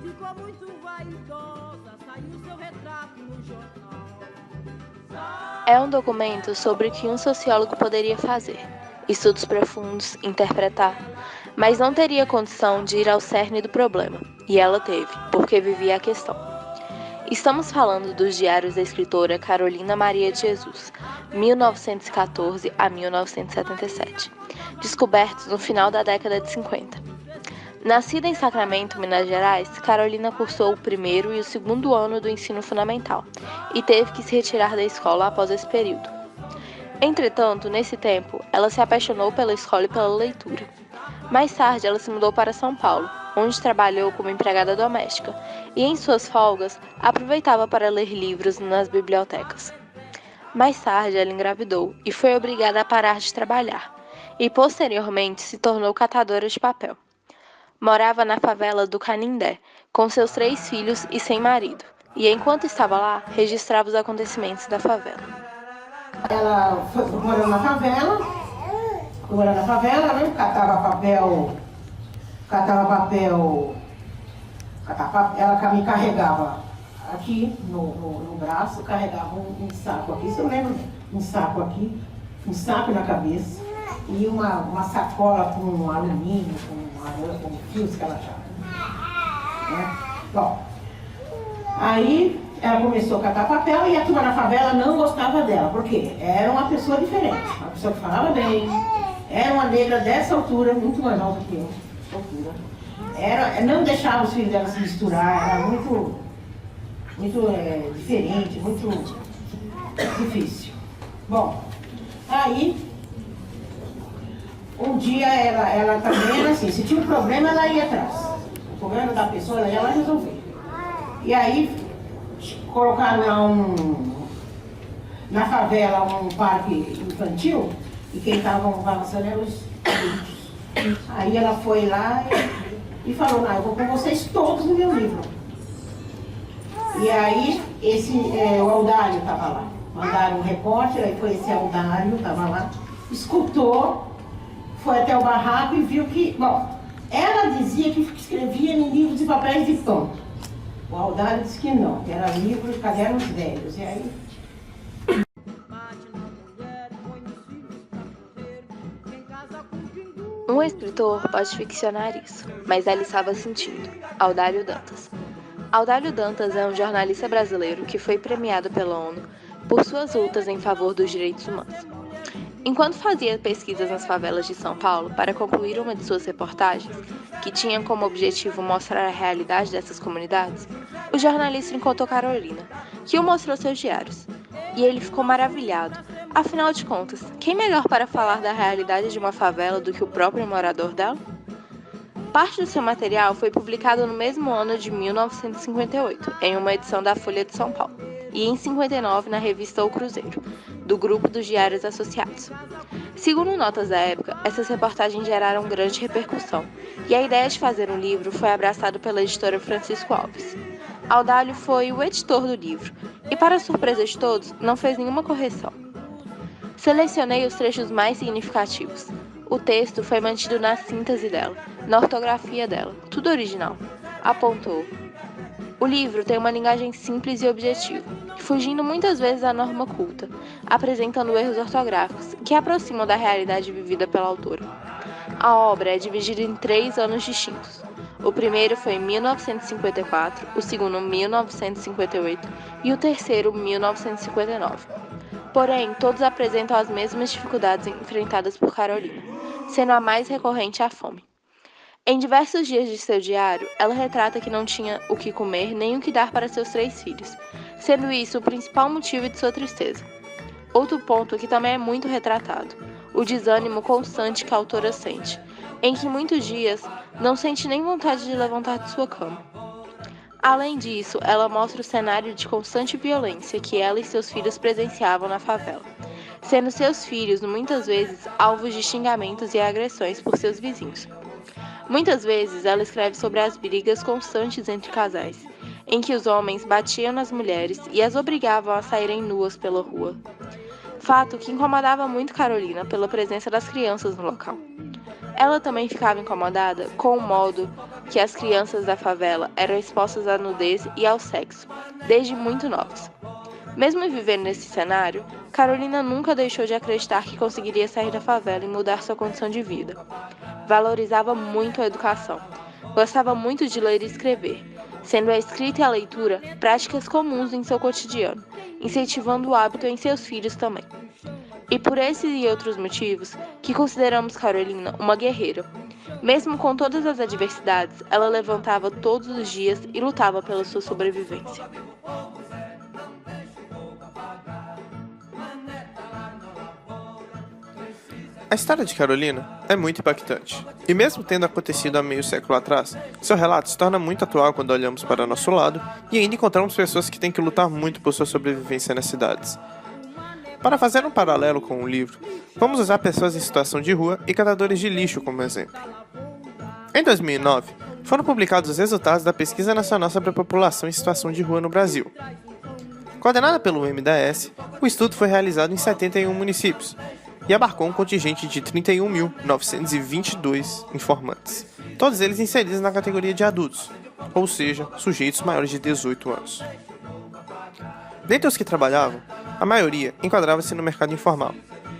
ficou muito vaidosa, saiu seu retrato no jornal. É um documento sobre o que um sociólogo poderia fazer. Estudos profundos, interpretar, mas não teria condição de ir ao cerne do problema. E ela teve, porque vivia a questão. Estamos falando dos diários da escritora Carolina Maria de Jesus, 1914 a 1977, descobertos no final da década de 50. Nascida em Sacramento, Minas Gerais, Carolina cursou o primeiro e o segundo ano do ensino fundamental e teve que se retirar da escola após esse período. Entretanto, nesse tempo, ela se apaixonou pela escola e pela leitura. Mais tarde, ela se mudou para São Paulo, onde trabalhou como empregada doméstica e, em suas folgas, aproveitava para ler livros nas bibliotecas. Mais tarde, ela engravidou e foi obrigada a parar de trabalhar, e posteriormente se tornou catadora de papel. Morava na favela do Canindé, com seus 3 filhos e sem marido, e enquanto estava lá, registrava os acontecimentos da favela. Ela foi morando na favela, né? Ela me carregava aqui no braço, carregava um saco aqui, se eu lembro, um saco aqui, um saco na cabeça, e uma sacola com alumínio, com fios que ela achava. Né? Bom, aí ela começou a catar papel e a turma na favela não gostava dela, porque era uma pessoa diferente, uma pessoa que falava bem, era uma negra dessa altura, muito mais alta que eu, não deixava os filhos dela se misturar, era muito diferente, muito difícil. Bom, aí um dia ela também era assim, se tinha um problema ela ia atrás, o problema da pessoa ela ia lá resolver. E aí colocaram lá na favela um parque infantil e quem estava balançando eram os adultos. Aí ela foi lá e falou, não, eu vou com vocês todos no meu livro. E aí o Aldário estava lá. Mandaram um repórter, aí foi esse Aldário, estava lá, escutou, foi até o barraco e viu que, bom, ela dizia que escrevia em livros de papéis de pão. O Aldário disse que não, que era livro de cadernos velhos. E aí Um escritor pode ficcionar isso, mas ela estava sentindo. Audálio Dantas. Audálio Dantas é um jornalista brasileiro que foi premiado pela ONU por suas lutas em favor dos direitos humanos. Enquanto fazia pesquisas nas favelas de São Paulo para concluir uma de suas reportagens, que tinha como objetivo mostrar a realidade dessas comunidades, o jornalista encontrou Carolina, que o mostrou seus diários. E ele ficou maravilhado. Afinal de contas, quem melhor para falar da realidade de uma favela do que o próprio morador dela? Parte do seu material foi publicado no mesmo ano de 1958, em uma edição da Folha de São Paulo, e em 59 na revista O Cruzeiro, do Grupo dos Diários Associados. Segundo notas da época, essas reportagens geraram grande repercussão, e a ideia de fazer um livro foi abraçada pela editora Francisco Alves. Audálio foi o editor do livro, e para surpresa de todos, não fez nenhuma correção. Selecionei os trechos mais significativos. O texto foi mantido na síntese dela, na ortografia dela, tudo original. Apontou. O livro tem uma linguagem simples e objetiva, fugindo muitas vezes da norma culta, apresentando erros ortográficos que aproximam da realidade vivida pela autora. A obra é dividida em 3 anos distintos. O primeiro foi em 1954, o segundo 1958 e o terceiro 1959. Porém, todos apresentam as mesmas dificuldades enfrentadas por Carolina, sendo a mais recorrente a fome. Em diversos dias de seu diário, ela retrata que não tinha o que comer nem o que dar para seus 3 filhos, sendo isso o principal motivo de sua tristeza. Outro ponto que também é muito retratado, o desânimo constante que a autora sente, em que muitos dias não sente nem vontade de levantar de sua cama. Além disso, ela mostra o cenário de constante violência que ela e seus filhos presenciavam na favela, sendo seus filhos, muitas vezes, alvos de xingamentos e agressões por seus vizinhos. Muitas vezes, ela escreve sobre as brigas constantes entre casais, em que os homens batiam nas mulheres e as obrigavam a saírem nuas pela rua. Fato que incomodava muito Carolina pela presença das crianças no local. Ela também ficava incomodada com o modo que as crianças da favela eram expostas à nudez e ao sexo, desde muito novas. Mesmo vivendo nesse cenário, Carolina nunca deixou de acreditar que conseguiria sair da favela e mudar sua condição de vida. Valorizava muito a educação. Gostava muito de ler e escrever, sendo a escrita e a leitura práticas comuns em seu cotidiano, incentivando o hábito em seus filhos também. E por esses e outros motivos que consideramos Carolina uma guerreira. Mesmo com todas as adversidades, ela levantava todos os dias e lutava pela sua sobrevivência. A história de Carolina é muito impactante, e mesmo tendo acontecido há meio século atrás, seu relato se torna muito atual quando olhamos para nosso lado e ainda encontramos pessoas que têm que lutar muito por sua sobrevivência nas cidades. Para fazer um paralelo com o livro, vamos usar pessoas em situação de rua e catadores de lixo como exemplo. Em 2009, foram publicados os resultados da Pesquisa Nacional sobre a População em Situação de Rua no Brasil. Coordenada pelo MDS, o estudo foi realizado em 71 municípios, e abarcou um contingente de 31.922 informantes, todos eles inseridos na categoria de adultos, ou seja, sujeitos maiores de 18 anos. Dentre os que trabalhavam, a maioria enquadrava-se no mercado informal,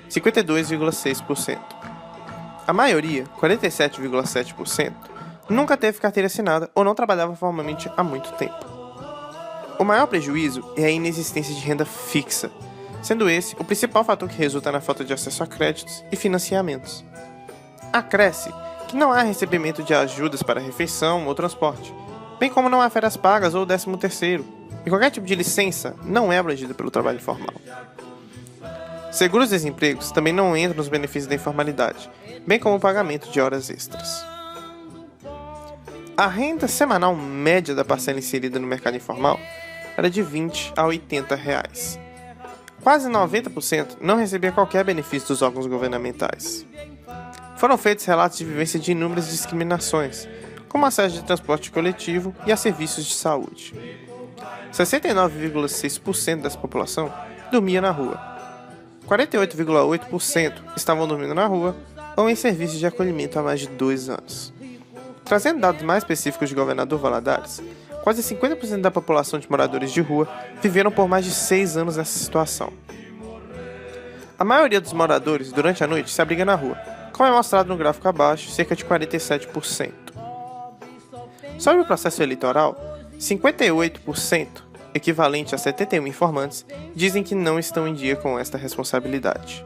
52,6%. A maioria, 47,7%, nunca teve carteira assinada ou não trabalhava formalmente há muito tempo. O maior prejuízo é a inexistência de renda fixa, sendo esse o principal fator que resulta na falta de acesso a créditos e financiamentos. Acresce que não há recebimento de ajudas para refeição ou transporte, bem como não há férias pagas ou 13º, e qualquer tipo de licença não é abrangida pelo trabalho informal. Seguros-desempregos também não entram nos benefícios da informalidade, bem como o pagamento de horas extras. A renda semanal média da parcela inserida no mercado informal era de R$ 20 a R$ 80. Quase 90% não recebia qualquer benefício dos órgãos governamentais. Foram feitos relatos de vivência de inúmeras discriminações, como acesso de transporte coletivo e a serviços de saúde. 69,6% dessa população dormia na rua. 48,8% estavam dormindo na rua ou em serviços de acolhimento há mais de 2 anos. Trazendo dados mais específicos de Governador Valadares, quase 50% da população de moradores de rua viveram por mais de 6 anos nessa situação. A maioria dos moradores, durante a noite, se abriga na rua, como é mostrado no gráfico abaixo, cerca de 47%. Sobre o processo eleitoral, 58%, equivalente a 71 informantes, dizem que não estão em dia com esta responsabilidade.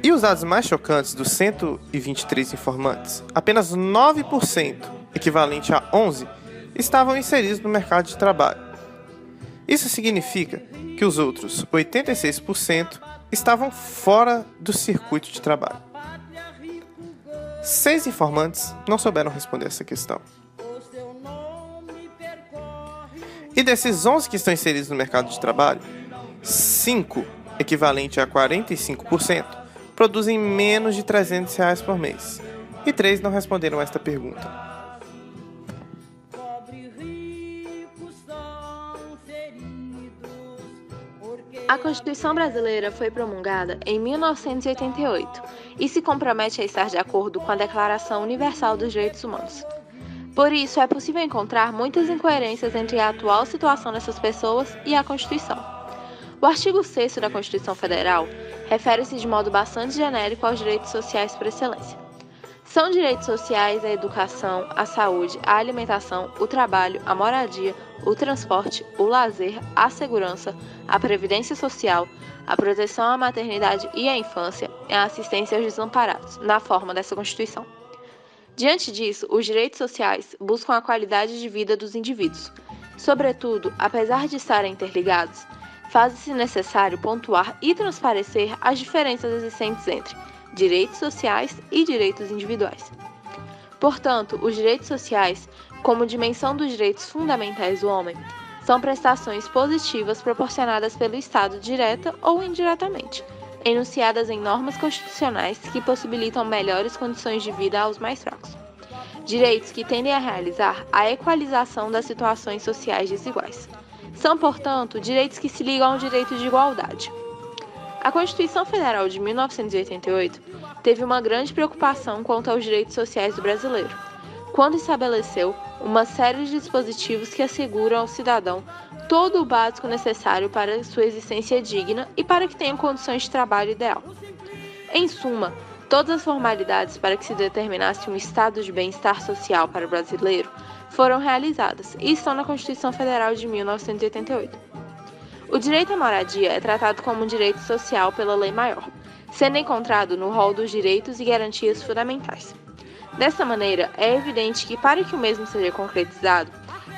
E os dados mais chocantes dos 123 informantes, apenas 9%, equivalente a 11, estavam inseridos no mercado de trabalho. Isso significa que os outros 86% estavam fora do circuito de trabalho. 6 informantes não souberam responder essa questão. E desses 11 que estão inseridos no mercado de trabalho, 5, equivalente a 45%, produzem menos de R$ 300 por mês. E 3 não responderam esta pergunta. A Constituição Brasileira foi promulgada em 1988 e se compromete a estar de acordo com a Declaração Universal dos Direitos Humanos. Por isso, é possível encontrar muitas incoerências entre a atual situação dessas pessoas e a Constituição. O artigo 6º da Constituição Federal refere-se de modo bastante genérico aos direitos sociais por excelência. São direitos sociais a educação, a saúde, a alimentação, o trabalho, a moradia, o transporte, o lazer, a segurança, a previdência social, a proteção à maternidade e à infância e a assistência aos desamparados, na forma dessa Constituição. Diante disso, os direitos sociais buscam a qualidade de vida dos indivíduos. Sobretudo, apesar de estarem interligados, faz-se necessário pontuar e transparecer as diferenças existentes entre direitos sociais e direitos individuais. Portanto, os direitos sociais, como dimensão dos direitos fundamentais do homem, são prestações positivas proporcionadas pelo Estado direta ou indiretamente, enunciadas em normas constitucionais que possibilitam melhores condições de vida aos mais fracos. Direitos que tendem a realizar a equalização das situações sociais desiguais. São, portanto, direitos que se ligam ao direito de igualdade. A Constituição Federal de 1988 teve uma grande preocupação quanto aos direitos sociais do brasileiro, quando estabeleceu uma série de dispositivos que asseguram ao cidadão todo o básico necessário para sua existência digna e para que tenha condições de trabalho ideal. Em suma, todas as formalidades para que se determinasse um estado de bem-estar social para o brasileiro foram realizadas e estão na Constituição Federal de 1988. O direito à moradia é tratado como um direito social pela lei maior, sendo encontrado no rol dos direitos e garantias fundamentais. Dessa maneira, é evidente que, para que o mesmo seja concretizado,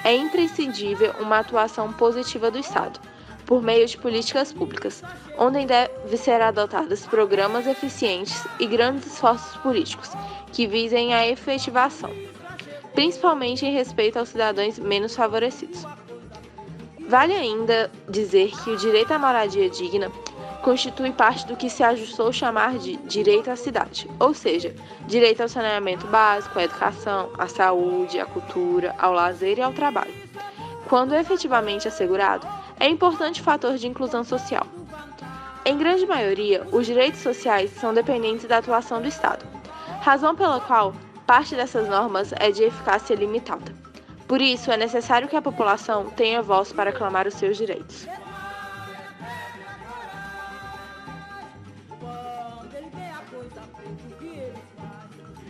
é imprescindível uma atuação positiva do Estado, por meio de políticas públicas, onde devem ser adotados programas eficientes e grandes esforços políticos que visem a efetivação, principalmente em respeito aos cidadãos menos favorecidos. Vale ainda dizer que o direito à moradia digna constitui parte do que se ajustou chamar de direito à cidade, ou seja, direito ao saneamento básico, à educação, à saúde, à cultura, ao lazer e ao trabalho. Quando efetivamente assegurado, é importante fator de inclusão social. Em grande maioria, os direitos sociais são dependentes da atuação do Estado, razão pela qual parte dessas normas é de eficácia limitada. Por isso, é necessário que a população tenha voz para clamar os seus direitos.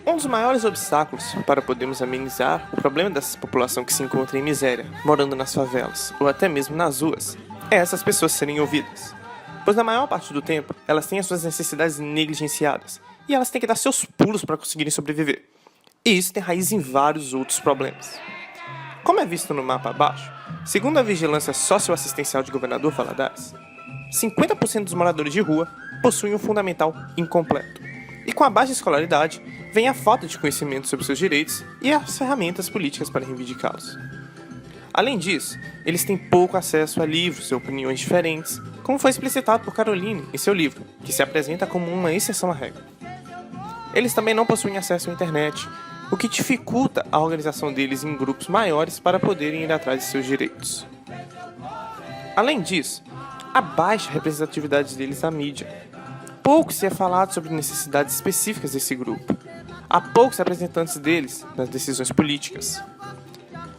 Um dos maiores obstáculos para podermos amenizar o problema dessa população que se encontra em miséria, morando nas favelas ou até mesmo nas ruas, é essas pessoas serem ouvidas. Pois na maior parte do tempo, elas têm as suas necessidades negligenciadas e elas têm que dar seus pulos para conseguirem sobreviver. E isso tem raiz em vários outros problemas. Como é visto no mapa abaixo, segundo a Vigilância Socioassistencial de Governador Valadares, 50% dos moradores de rua possuem um fundamental incompleto. E com a baixa escolaridade, vem a falta de conhecimento sobre seus direitos e as ferramentas políticas para reivindicá-los. Além disso, eles têm pouco acesso a livros e opiniões diferentes, como foi explicitado por Caroline em seu livro, que se apresenta como uma exceção à regra. Eles também não possuem acesso à internet, o que dificulta a organização deles em grupos maiores para poderem ir atrás de seus direitos. Além disso, a baixa representatividade deles na mídia. Pouco se é falado sobre necessidades específicas desse grupo. Há poucos representantes deles nas decisões políticas.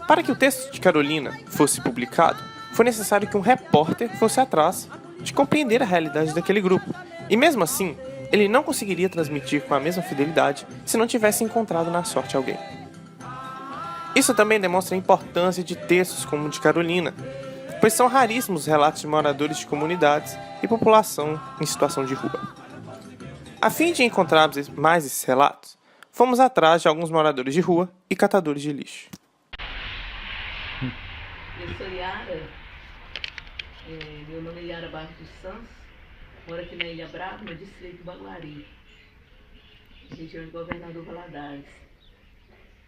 Para que o texto de Carolina fosse publicado, foi necessário que um repórter fosse atrás de compreender a realidade daquele grupo. E mesmo assim, ele não conseguiria transmitir com a mesma fidelidade se não tivesse encontrado na sorte alguém. Isso também demonstra a importância de textos como o de Carolina, pois são raríssimos os relatos de moradores de comunidades e população em situação de rua. A fim de encontrarmos mais esses relatos, fomos atrás de alguns moradores de rua e catadores de lixo. Eu sou Yara, meu nome é Yara Barros dos Santos, moro aqui na Ilha Brava, no distrito Baguari, região de Governador Valadares.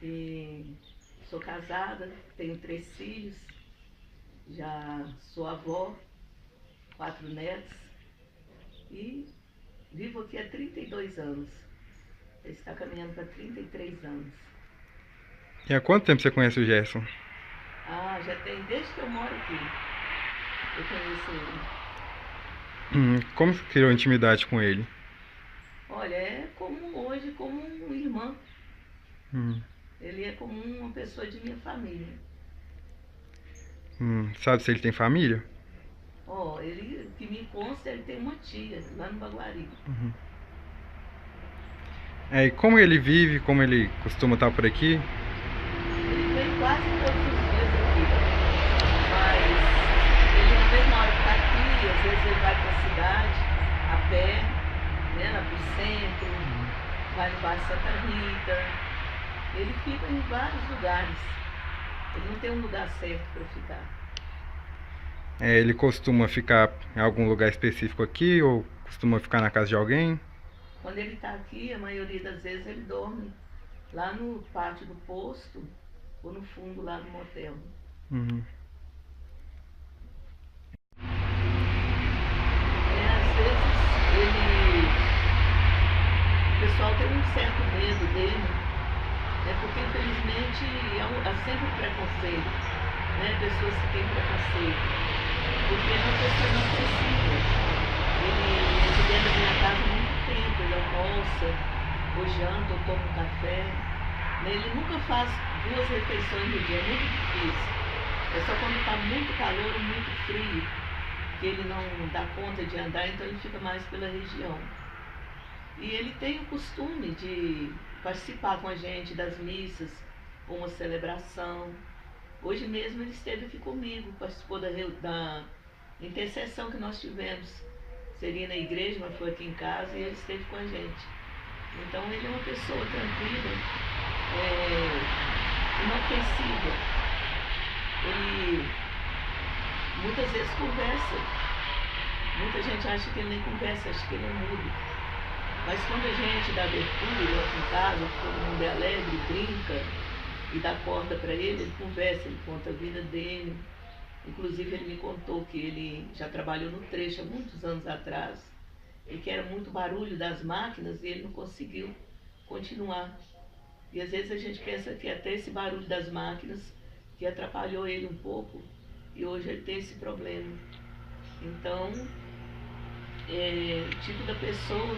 E sou casada, tenho 3 filhos, já sou avó, 4 netos e vivo aqui há 32 anos. Está caminhando para 33 anos. E há quanto tempo você conhece o Gerson? Já tem desde que eu moro aqui. Eu conheço ele. Como você criou intimidade com ele? Olha, é como hoje, como um irmão. Ele é como uma pessoa de minha família. Sabe se ele tem família? Ele, que me consta, ele tem uma tia lá no Baguari. E como ele vive, como ele costuma estar por aqui? Ele vem quase todos os dias aqui, mas ele na mesma hora que está aqui, às vezes ele vai para a cidade, a pé, né, lá pro centro, vai no bairro Santa Rita. Ele fica em vários lugares. Ele não tem um lugar certo para ficar. Ele costuma ficar em algum lugar específico aqui ou costuma ficar na casa de alguém? Quando ele está aqui, a maioria das vezes ele dorme lá no pátio do posto ou no fundo lá do motel. Às vezes o pessoal tem um certo medo dele, porque infelizmente há sempre preconceito, pessoas que têm preconceito, porque é uma pessoa não precisa. Ele é de dentro da minha casa há muito tempo, ele almoça, ou janta, ou toma um café. Ele nunca faz 2 refeições no dia, é muito difícil. É só quando está muito calor ou muito frio, que ele não dá conta de andar, então ele fica mais pela região. E ele tem o costume de participar com a gente das missas, ou uma celebração. Hoje mesmo ele esteve aqui comigo, participou da intercessão que nós tivemos. Seria na igreja, mas foi aqui em casa e ele esteve com a gente. Então ele é uma pessoa tranquila, inofensiva. Ele muitas vezes conversa. Muita gente acha que ele nem conversa, acha que ele é mudo. Mas quando a gente dá abertura aqui em casa, todo mundo é alegre, brinca e dá corda para ele conversa, ele conta a vida dele. Inclusive ele me contou que ele já trabalhou no trecho há muitos anos atrás e que era muito barulho das máquinas e ele não conseguiu continuar. E às vezes a gente pensa que até esse barulho das máquinas que atrapalhou ele um pouco e hoje ele tem esse problema. Então, o tipo da pessoa,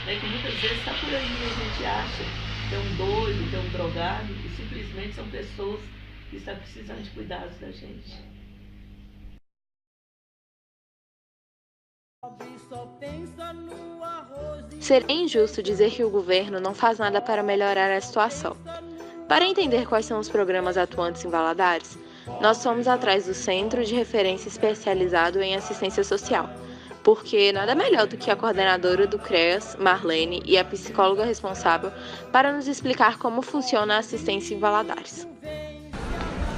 né, que muitas vezes está por aí, a gente acha que é um doido, que é um drogado, e simplesmente são pessoas que estão precisando de cuidados da gente. Seria injusto dizer que o governo não faz nada para melhorar a situação. Para entender quais são os programas atuantes em Valadares, nós fomos atrás do Centro de Referência Especializado em Assistência Social, porque nada melhor do que a coordenadora do CREAS, Marlene, e a psicóloga responsável para nos explicar como funciona a assistência em Valadares.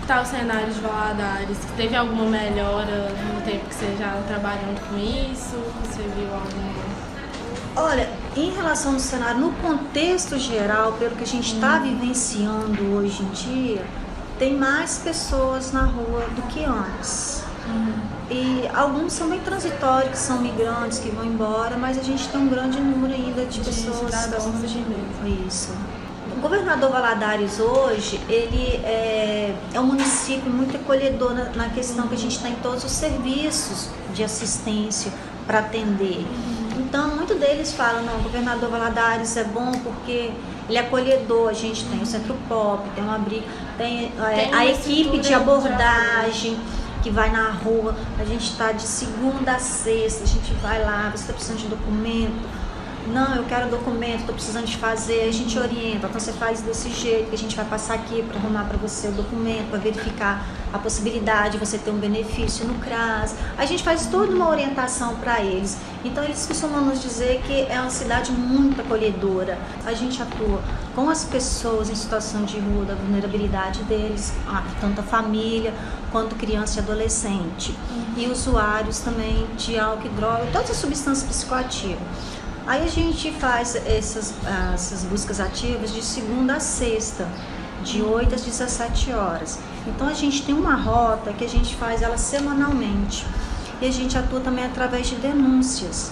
Está o cenário de Valadares? Teve alguma melhora no tempo que você já trabalhando com isso? Você viu alguma? Olha, em relação ao cenário, no contexto geral, pelo que a gente está vivenciando hoje em dia, tem mais pessoas na rua do que antes. E alguns são bem transitórios, que são migrantes, que vão embora, mas a gente tem um grande número ainda de pessoas. Isso. O governador Valadares hoje, ele é um município muito acolhedor na questão que a gente tem todos os serviços de assistência para atender. Então, muitos deles falam, não, o governador Valadares é bom porque ele é acolhedor, a gente tem o Centro Pop, tem um abrigo, tem a equipe de abordagem que vai na rua, a gente está de segunda a sexta, a gente vai lá, você está precisando de documento, não, eu quero documento, estou precisando de fazer, a gente orienta, então você faz desse jeito, que a gente vai passar aqui para arrumar para você o documento, para verificar a possibilidade de você ter um benefício no CRAS, a gente faz toda uma orientação para eles, então eles costumam nos dizer que é uma cidade muito acolhedora, a gente atua com as pessoas em situação de rua, da vulnerabilidade deles, tanto a família quanto criança e adolescente, e usuários também de álcool e droga, todas as substâncias psicoativas. Aí a gente faz essas buscas ativas de segunda a sexta, de 8 às 17 horas. Então a gente tem uma rota que a gente faz ela semanalmente. E a gente atua também através de denúncias.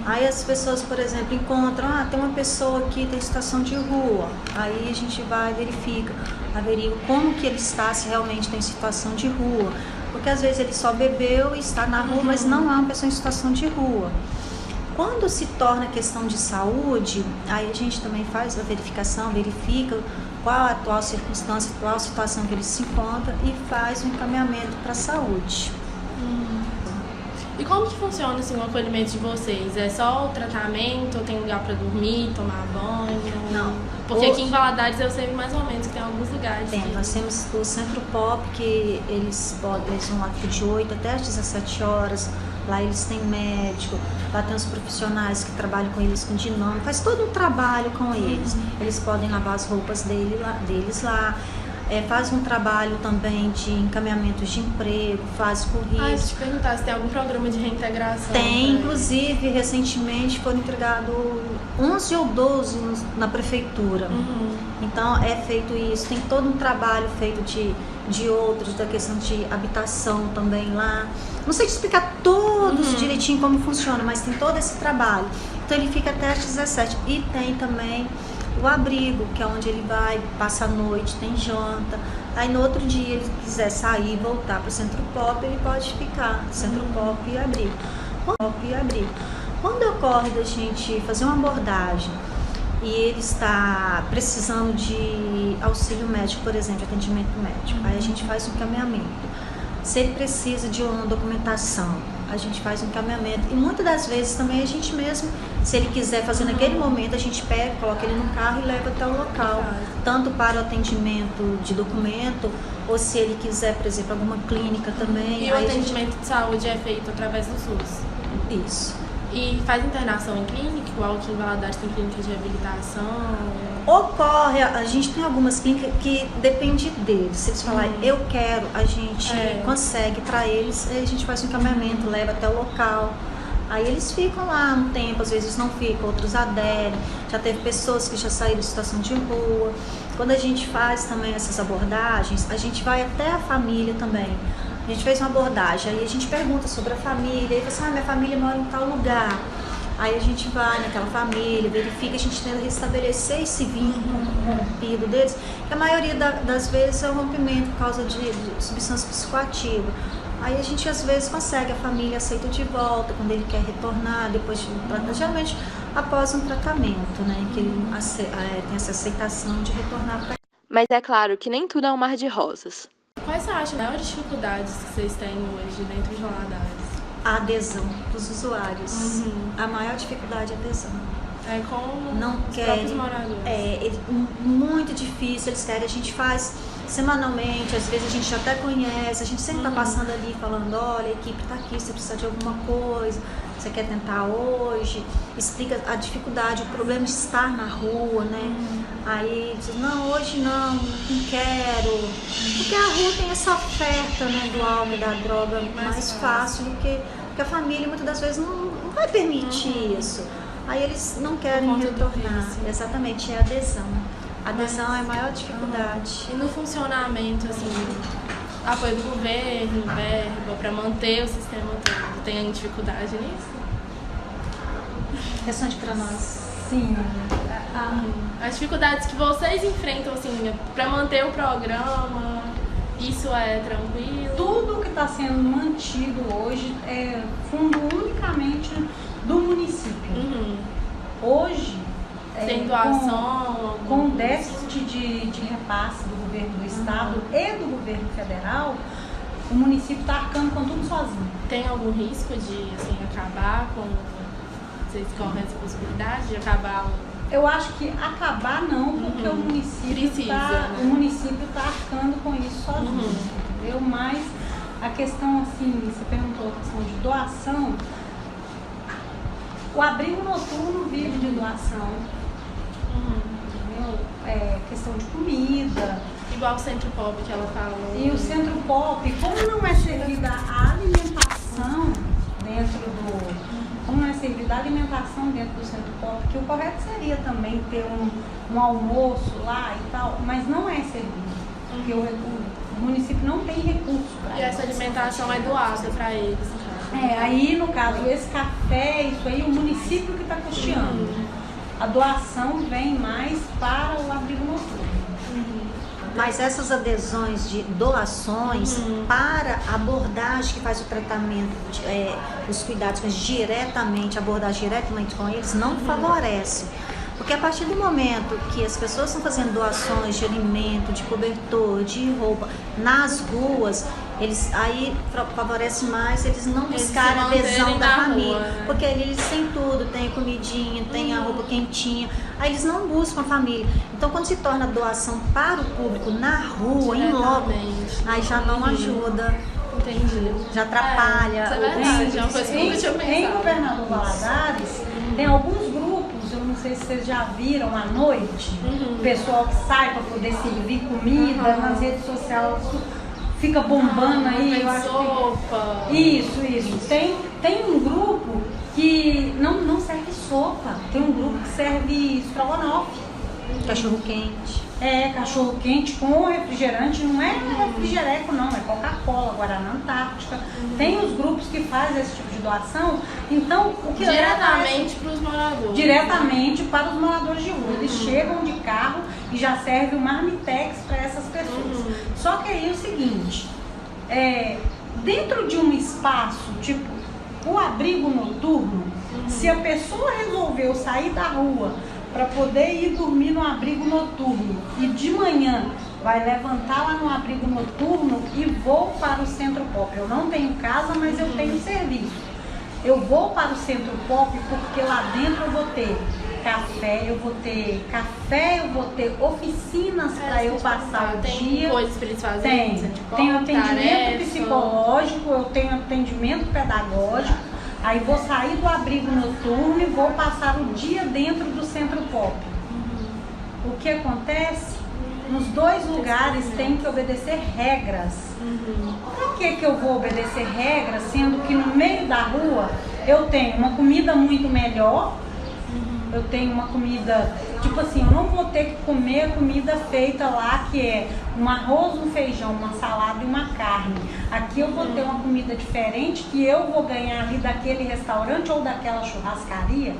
Aí as pessoas, por exemplo, encontram, tem uma pessoa aqui, tem situação de rua. Aí a gente vai, verifica, averigua como que ele está, se realmente tem situação de rua. Porque às vezes ele só bebeu e está na rua, mas não é uma pessoa em situação de rua. Quando se torna questão de saúde, aí a gente também faz a verificação, verifica qual a atual circunstância, qual a situação que ele se encontra e faz o encaminhamento para a saúde. E como que funciona assim, o acolhimento de vocês? É só o tratamento, ou tem lugar para dormir, tomar banho? Não. Porque aqui em Valadares eu sei mais ou menos que tem alguns lugares. Nós temos o Centro Pop, que eles vão lá de 8 até as 17 horas. Lá eles têm médico, lá tem os profissionais que trabalham com eles com dinâmica, faz todo um trabalho com eles. Eles podem lavar as roupas deles lá. Faz um trabalho também de encaminhamento de emprego, faz currículo. Deixa eu te perguntar se tem algum programa de reintegração. Tem, inclusive, recentemente foram entregados 11 ou 12 na prefeitura. Então é feito isso, tem todo um trabalho feito de outros, da questão de habitação também lá. Não sei te explicar todos direitinho como funciona, mas tem todo esse trabalho. Então ele fica até às 17. E tem também o abrigo, que é onde ele vai, passa a noite, tem janta. Aí no outro dia, ele quiser sair e voltar para o Centro Pop, ele pode ficar. Centro Pop e abrigo. Quando ocorre da gente fazer uma abordagem e ele está precisando de auxílio médico, por exemplo, atendimento médico, aí a gente faz um encaminhamento. Se ele precisa de uma documentação, a gente faz um encaminhamento. E muitas das vezes também a gente mesmo, se ele quiser fazer naquele momento, a gente pega, coloca ele no carro e leva até o local. Tanto para o atendimento de documento, ou se ele quiser, por exemplo, alguma clínica também. E o atendimento de saúde é feito através do SUS? Isso. E faz internação em clínica, igual aqui em Valadares tem clínica de reabilitação? Ocorre, a gente tem algumas clínicas que depende deles. Se eles falarem, eu quero, a gente consegue para eles, a gente faz um encaminhamento, leva até o local. Aí eles ficam lá um tempo, às vezes não ficam, outros aderem. Já teve pessoas que já saíram de situação de rua. Quando a gente faz também essas abordagens, a gente vai até a família também. A gente fez uma abordagem, aí a gente pergunta sobre a família, aí fala assim, minha família mora em tal lugar. Aí a gente vai naquela família, verifica, a gente tenta restabelecer esse vínculo rompido deles, que a maioria das vezes é um rompimento por causa de substância psicoativa. Aí a gente às vezes consegue, a família aceita de volta, quando ele quer retornar, depois de um tratamento, geralmente após um tratamento, né, que ele tem essa aceitação de retornar para. Mas é claro que nem tudo é um mar de rosas. Quais você acha as maiores dificuldades que vocês têm hoje dentro de Valadares? A adesão dos usuários. A maior dificuldade é a adesão. É com não os querem, próprios moradores. Muito difícil, eles querem, a gente faz semanalmente, às vezes a gente até conhece, a gente sempre está passando ali falando, olha, a equipe está aqui, você precisa de alguma coisa, você quer tentar hoje, explica a dificuldade, o problema de estar na rua, né? Aí diz, não, hoje não quero, porque a rua tem essa oferta, né, do álcool, da droga mais fácil do que a família muitas das vezes não vai permitir isso. Aí eles não querem retornar, exatamente, é a adesão. A adesão é a maior dificuldade. E no funcionamento, assim, apoio do governo, verba, para manter o sistema todo, tem dificuldade nisso? Responde para nós. Sim. As dificuldades que vocês enfrentam, assim, para manter o programa, isso é tranquilo? Tudo que está sendo mantido hoje é fundo unicamente do município. Hoje, sem doação, com déficit de repasse do governo do estado e do governo federal, o município está arcando com tudo sozinho. Tem algum risco de, assim, acabar com... Vocês correm essa possibilidade de acabar? Eu acho que acabar não, porque o município está arcando com isso sozinho, entendeu? Mas a questão, assim, você perguntou a questão de doação, o abrigo noturno vive de doação, entendeu? Questão de comida. Igual o Centro Pop que ela falou. E o Centro Pop, como não é servida a alimentação dentro do... Como não é servida a alimentação dentro do Centro Pop, que o correto seria também ter um almoço lá e tal, mas não é servido, porque o município não tem recurso para isso. E essa alimentação é doada para eles. Aí no caso, esse café, isso aí, o município que está custeando. A doação vem mais para o abrigo noturno. Mas essas adesões de doações para a abordagem que faz o tratamento, os cuidados, mas diretamente, abordagem diretamente com eles, não favorece. Porque a partir do momento que as pessoas estão fazendo doações de alimento, de cobertor, de roupa, nas ruas, eles aí favorece mais eles não buscarem a adesão da família. Rua, porque eles têm tudo, tem a comidinha, tem a roupa quentinha, aí eles não buscam a família. Então quando se torna doação para o público na rua, em loco, aí já não ajuda. Entendi. Já atrapalha. Isso é verdade, é uma coisa que eu nunca tinha pensado. Em Governador Valadares, tem alguns grupos, eu não sei se vocês já viram à noite, o pessoal que sai para poder servir comida nas redes sociais, fica bombando aí. Eu acho sopa. Isso. Tem um grupo que não serve sopa, tem um grupo que serve estrogonofe. Cachorro quente. Cachorro quente com refrigerante, não é refrigereco não, é Coca-Cola, Guaraná Antártica. Tem os grupos que fazem esse tipo de doação, então o que diretamente para os moradores. Diretamente para os moradores de rua. Eles chegam de carro e já serve o marmitex para essas pessoas. Só que aí é o seguinte, dentro de um espaço, tipo o abrigo noturno, Se a pessoa resolveu sair da rua para poder ir dormir no abrigo noturno e de manhã vai levantar lá no abrigo noturno e vou para o Centro Pop. Eu não tenho casa, mas eu tenho serviço. Eu vou para o Centro Pop porque lá dentro eu vou ter café, eu vou ter oficinas para eu passar o dia. Tem coisas para eles fazerem? Tenho atendimento psicológico, eu tenho atendimento pedagógico. Aí vou sair do abrigo noturno e vou passar o dia dentro do Centro Pop. O que acontece? Nos dois lugares tem que obedecer regras. Por que eu vou obedecer regras, sendo que no meio da rua eu tenho uma comida muito melhor, eu tenho uma comida, tipo assim, eu não vou ter que comer a comida feita lá, que é um arroz, um feijão, uma salada e uma carne. Aqui eu vou ter uma comida diferente que eu vou ganhar ali daquele restaurante ou daquela churrascaria.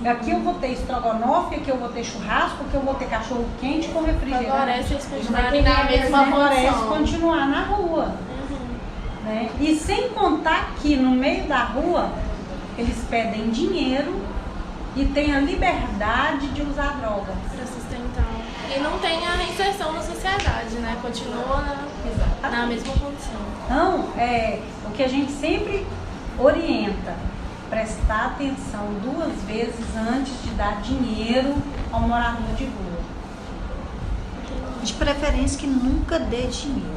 Aqui eu vou ter estrogonofe, aqui eu vou ter churrasco, aqui eu vou ter cachorro quente com refrigerante. Favorece eles continuarem na mesma condição. Continuar na rua. Né? E sem contar que no meio da rua eles pedem dinheiro e têm a liberdade de usar droga. Para sustentar. E não tem a reinserção na sociedade, né? Continua na mesma condição. Então, o que a gente sempre orienta, prestar atenção 2 vezes antes de dar dinheiro ao morador de rua. De preferência que nunca dê dinheiro.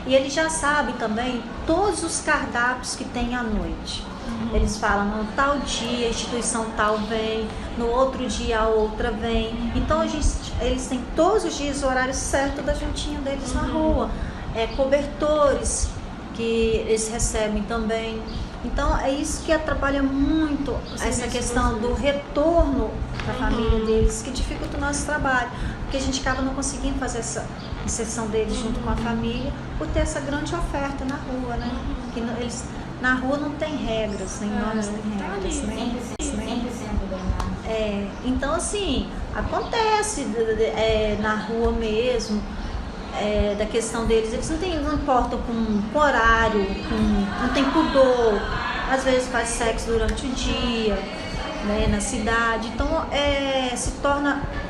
E ele já sabe também todos os cardápios que tem à noite. Eles falam, no tal dia a instituição tal vem, no outro dia a outra vem. Então eles têm todos os dias o horário certo da juntinha deles na rua. Cobertores que eles recebem também. Então é isso que atrapalha muito essa questão do retorno da família deles, que dificulta o nosso trabalho. Porque a gente acaba não conseguindo fazer essa inserção deles junto com a família por ter essa grande oferta na rua, né? Que eles... Na rua não tem regras, nem nós tem regras, né? Então, assim, acontece na rua mesmo, da questão deles. Eles não importam com horário, não tem pudor. Às vezes faz sexo durante o dia, né, na cidade. Então,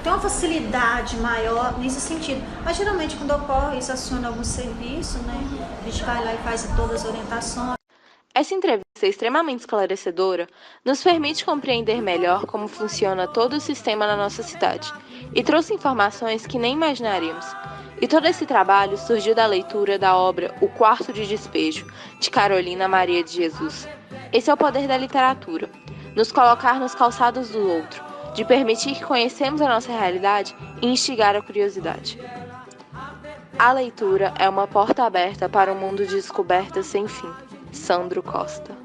tem uma facilidade maior nesse sentido. Mas, geralmente, quando ocorre, isso aciona algum serviço, né? A gente vai lá e faz todas as orientações. Essa entrevista extremamente esclarecedora nos permite compreender melhor como funciona todo o sistema na nossa cidade e trouxe informações que nem imaginaríamos. E todo esse trabalho surgiu da leitura da obra O Quarto de Despejo, de Carolina Maria de Jesus. Esse é o poder da literatura, nos colocar nos calçados do outro, de permitir que conhecemos a nossa realidade e instigar a curiosidade. A leitura é uma porta aberta para um mundo de descobertas sem fim. Sandro Costa.